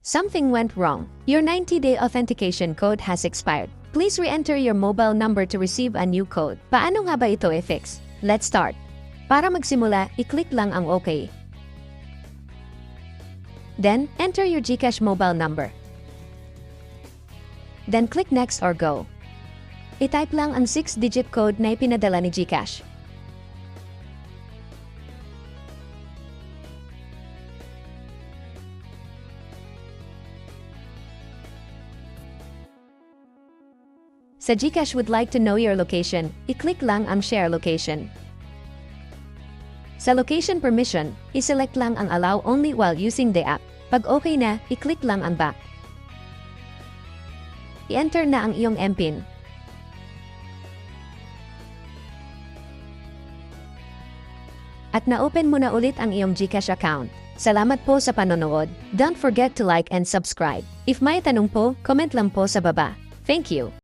Something went wrong. Your 90-day authentication code has expired. Please re-enter your mobile number to receive a new code. Paano nga ba ito i-fix? Let's start. Para magsimula, i-click lang ang OK. Then, enter your GCash mobile number. Then click Next or Go. I-type lang ang 6-digit code na ipinadala ni GCash. Sa GCash would like to know your location, i-click lang ang Share Location. Sa Location Permission, i-select lang ang Allow Only while using the app. Pag okay na, i-click lang ang Back. I-enter na ang iyong MPIN. At na-open mo na ulit ang iyong GCash account. Salamat po sa panonood. Don't forget to like and subscribe. If may tanong po, comment lang po sa baba. Thank you.